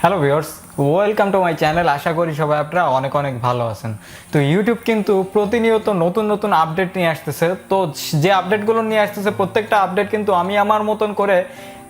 Hello viewers, welcome to my channel. আশা করি সবাই আপনারা অনেক অনেক ভালো আছেন। তো ইউটিউব কিন্তু প্রতিনিয়ত নতুন নতুন আপডেট নিয়ে আসতেছে। তো যে আপডেটগুলো নিয়ে আসতেছে প্রত্যেকটা আপডেট কিন্তু আমি আমার মতন করে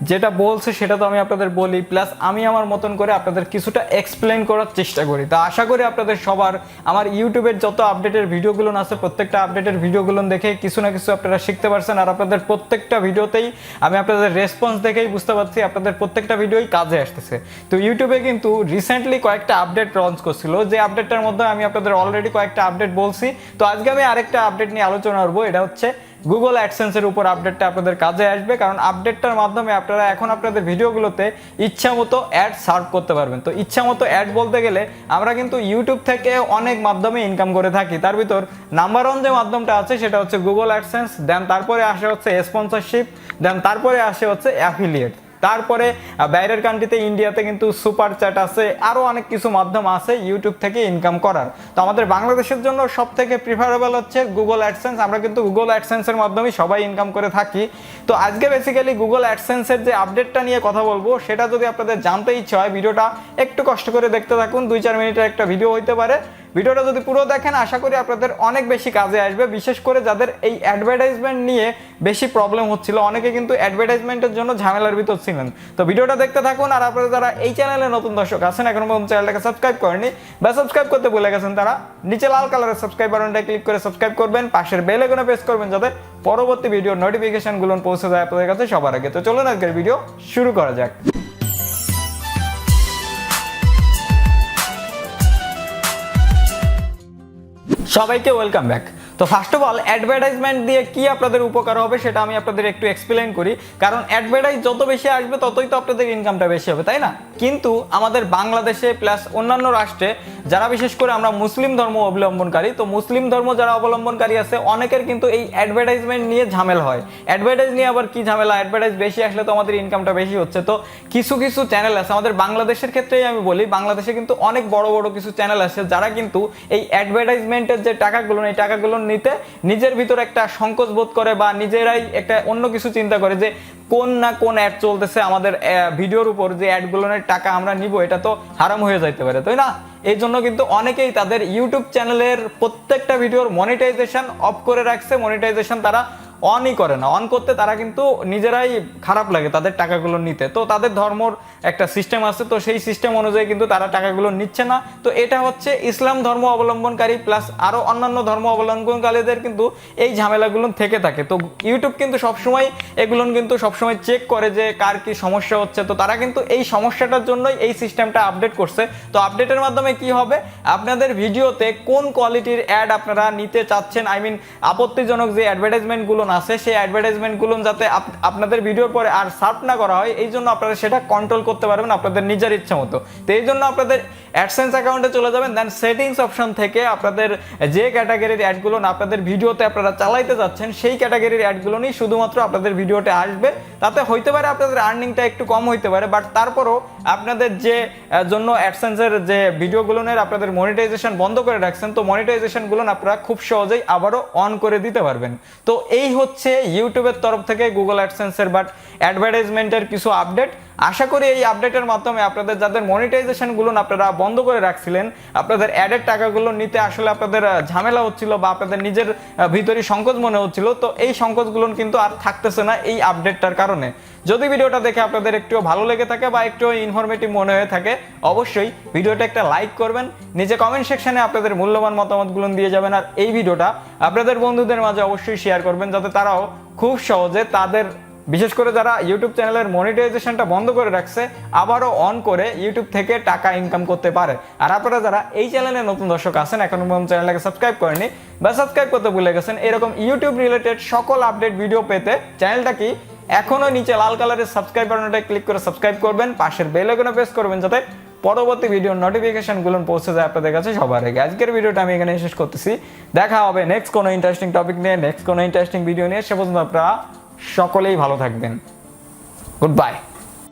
যেটা বলছে সেটা তো আমি আপনাদের বলি, প্লাস আমি আমার মতন করে আপনাদের কিছুটা এক্সপ্লেন করার চেষ্টা করি। তো আশা করি আপনাদের সবার আমার ইউটিউবের যত আপডেটের ভিডিওগুলো আছে প্রত্যেকটা আপডেটের ভিডিওগুলো দেখে কিছু না কিছু আপনারা শিখতে পারছেন। আর আপনাদের প্রত্যেকটা ভিডিওতেই আমি আপনাদের রেসপন্স দেখেই বুঝতে পারছি আপনাদের প্রত্যেকটা ভিডিওই কাজে আসতেছে। তো ইউটিউবে কিন্তু রিসেন্টলি কয়েকটা আপডেট লঞ্চ করছিল, যে আপডেটটার মধ্যে আমি আপনাদের অলরেডি কয়েকটা আপডেট বলছি। তো আজকে আমি আরেকটা আপডেট নিয়ে আলোচনা করবো, এটা হচ্ছে গুগল অ্যাডসেন্সের উপর আপডেটটা আপনাদের কাজে আসবে, কারণ আপডেটটার মাধ্যমে আপনারা এখন আপনাদের ভিডিওগুলোতে ইচ্ছা মতো অ্যাড সার্ভ করতে পারবেন। তো ইচ্ছা মতো অ্যাড বলতে গেলে আমরা কিন্তু ইউটিউব থেকে অনেক মাধ্যমে ইনকাম করে থাকি, তার ভিতর নাম্বার ওয়ান যে মাধ্যমটা আছে সেটা হচ্ছে গুগল অ্যাডসেন্স, দেন তারপরে আসে হচ্ছে স্পন্সরশিপ, দেন তারপরে আসে হচ্ছে অ্যাফিলিয়েট, তারপরে বাইরের কান্ট্রিতে ইন্ডিয়াতে কিন্তু সুপার চ্যাট আছে, আরও অনেক কিছু মাধ্যম আছে ইউটিউব থেকে ইনকাম করার। তো আমাদের বাংলাদেশের জন্য সব থেকে প্রিফারেবল হচ্ছে গুগল অ্যাডসেন্স। আমরা কিন্তু গুগল অ্যাডসেন্সের মাধ্যমে সবাই ইনকাম করে থাকি। তো আজকে বেসিক্যালি গুগল অ্যাডসেন্সের যে আপডেটটা নিয়ে কথা বলবো, সেটা যদি আপনাদের জানতে ইচ্ছে হয় ভিডিওটা একটু কষ্ট করে দেখতে থাকুন। 2-4 মিনিটের একটা ভিডিও হইতে পারে। ভিডিওটা যদি পুরো দেখেন আশা করি আপনাদের অনেক বেশি কাজে আসবে, বিশেষ করে যাদের এই অ্যাডভার্টাইজমেন্ট নিয়ে বেশি প্রবলেম হচ্ছিল। অনেকে কিন্তু অ্যাডভার্টাইজমেন্টের জন্য ঝামেলার ভিতর ছিলেন। তো ভিডিওটা দেখতে থাকুন। আর আপনারা যারা এই চ্যানেলে নতুন দর্শক আছেন, এখন পর্যন্ত চ্যানেলটাকে সাবস্ক্রাইব করেননি বা সাবস্ক্রাইব করতে ভুলে গেছেন, তারা নিচে লাল কালারের সাবস্ক্রাইব বাটনটা ক্লিক করে সাবস্ক্রাইব করবেন, পাশের বেল আইকনে প্রেস করবেন যাতে পরবর্তী ভিডিওর নোটিফিকেশনগুলো পৌঁছে যায় আপনাদের কাছে সবার আগে। তো চলুন আজকের ভিডিও শুরু করা যাক। সবাইকে ওয়েলকাম ব্যাক। তো ফার্স্ট অফ অল অ্যাডভার্টাইজমেন্ট দিয়ে কি আপনাদের উপকার হবে সেটা আমি আপনাদের একটু এক্সপ্লেন করি, কারণ অ্যাডভার্টাইজ যত বেশি আসবে ততই তো আপনাদের ইনকামটা বেশি হবে, তাই না? কিন্তু আমাদের বাংলাদেশে প্লাস অন্যান্য রাষ্ট্রে যারা বিশেষ করে আমরা মুসলিম ধর্ম অবলম্বনকারী, তো মুসলিম ধর্ম যারা অবলম্বনকারী আছে অনেকের কিন্তু এই অ্যাডভার্টাইজমেন্ট নিয়ে ঝামেলা হয়। অ্যাডভার্টাইজ নিয়ে আবার কি ঝামেলা, অ্যাডভার্টাইজ বেশি আসলে তো আমাদের ইনকামটা বেশি হচ্ছে। তো কিছু কিছু চ্যানেল আছে আমাদের বাংলাদেশের ক্ষেত্রেই আমি বলি, বাংলাদেশে কিন্তু অনেক বড় বড় কিছু চ্যানেল আছে যারা কিন্তু এই অ্যাডভার্টাইজমেন্টের যে টাকাগুলো এই টাকাগুলো নিতে নিজের ভিতর একটা সংকোচ বোধ করে বা নিজেরাই একটা অন্য কিছু চিন্তা করে যে কোন না কোন অ্যাড চলতেছে আমাদের ভিডিওর উপর, যে অ্যাডগুলোর টাকা আমরা নিব এটা তো হারাম হয়ে যাইতে পারে, তাই না? এই জন্য কিন্তু অনেকেই তাদের ইউটিউব চ্যানেলের প্রত্যেকটা ভিডিওর মনিটাইজেশন অফ করে রাখছে। মনিটাইজেশন তারা অনই করে না, অন করতে তারা কিন্তু নিজেরাই খারাপ লাগে তাদের টাকাগুলো নিতে। তো তাদের ধর্মর একটা সিস্টেম আছে, তো সেই সিস্টেম অনুযায়ী কিন্তু তারা টাকাগুলো নিচ্ছে না। তো এটা হচ্ছে ইসলাম ধর্ম অবলম্বনকারী প্লাস আরও অন্যান্য ধর্ম অবলম্বনকারীদের কিন্তু এই ঝামেলাগুলো থেকে থাকে। তো ইউটিউব কিন্তু সবসময় এগুলো কিন্তু সবসময় চেক করে যে কার কি সমস্যা হচ্ছে। তো তারা কিন্তু এই সমস্যাটার জন্যই এই সিস্টেমটা আপডেট করছে। তো আপডেটের মাধ্যমে কি হবে, আপনাদের ভিডিওতে কোন কোয়ালিটির অ্যাড আপনারা নিতে চাচ্ছেন, আই মিন আপত্তিজনক যে অ্যাডভার্টাইজমেন্টগুলো আছে সেই অ্যাডভার্টাইজমেন্টগুলো যাতে আপনাদের ভিডিওর পরে আর সার্ভ না করা হয়, এই জন্য আপনারা সেটা কন্ট্রোল করতে পারবেন আপনাদের নিজের ইচ্ছা মতো। তো এই জন্য আপনাদের অ্যাডসেন্স অ্যাকাউন্টে চলে যাবেন, দেন সেটিংস অপশন থেকে আপনাদের যে ক্যাটাগরির অ্যাডগুলো আপনাদের ভিডিওতে আপনারা চালাইতে যাচ্ছেন সেই ক্যাটাগরির অ্যাডগুলো নিয়ে শুধুমাত্র আপনাদের ভিডিওতে আসবে। তাতে হইতে পারে আপনাদের আর্নিংটা একটু কম হইতে পারে, বাট তারপরও আপনাদের যে জন্য অ্যাডসেন্সের যে ভিডিওগুলোর আপনাদের মনিটাইজেশন বন্ধ করে রাখছেন, তো মনিটাইজেশনগুলো আপনারা খুব সহজেই আবারও অন করে দিতে পারবেন। তো এই হচ্ছে ইউটিউবের তরফ থেকে গুগল অ্যাডসেন্সের বাট অ্যাডভার্টাইজমেন্টের কিছু আপডেট। আশা করি এই আপডেটের মাধ্যমে আপনাদের যাদের মনিটাইজেশনগুলো আপনারা বন্ধ করে রাখছিলেন, আপনাদের অ্যাডের টাকাগুলো নিতে আসলে আপনাদের ঝামেলা হচ্ছিল বা আপনাদের নিজের ভিতরে সংকোচ মনে হচ্ছিল, তো এই সংকোচগুলো কিন্তু আর থাকতেছে না এই আপডেটটার কারণে। যদি ভিডিওটা দেখে আপনাদের একটু ভালো লেগে থাকে বা একটু ইনফরমেটিভ মনে হয়ে থাকে, অবশ্যই ভিডিওটা একটা লাইক করবেন, নিচে কমেন্ট সেকশনে আপনাদের মূল্যবান মতামতগুলো দিয়ে যাবেন। আর এই ভিডিওটা আপনাদের বন্ধুদের মাঝে অবশ্যই শেয়ার করবেন যাতে তারাও খুব সহজে তাদের বিশেষ করে যারা ইউটিউব চ্যানেলের মনিটাইজেশনটা বন্ধ করে রাখছে আবারও অন করে ইউটিউব থেকে টাকা ইনকাম করতে পারে। আর আপনারা যারা এই চ্যানেলে নতুন দর্শক আছেন, এখনো পর্যন্ত চ্যানেলটাকে সাবস্ক্রাইব করেনি বা সাবস্ক্রাইব করতে ভুলে গেছেন, এরকম ইউটিউব রিলেটেড সকল আপডেট ভিডিও পেতে চ্যানেলটা কি এখনো নিচে লাল কালারের সাবস্ক্রাইব বাটনটা ক্লিক করে সাবস্ক্রাইব করবেন, পাশের বেল আইকনে প্রেস করবেন যাতে পরবর্তী ভিডিওর নোটিফিকেশনগুলো পৌঁছে যায় আপনাদের কাছে সবার আগে। আজকের ভিডিওটা আমি এখানে শেষ করতেছি। দেখা হবে নেক্সট কোনো ইন্টারেস্টিং টপিক নিয়ে, নেক্সট কোনো ইন্টারেস্টিং ভিডিও নিয়ে। সে পর্যন্ত আপনারা সকলেই ভালো থাকবেন। Good bye.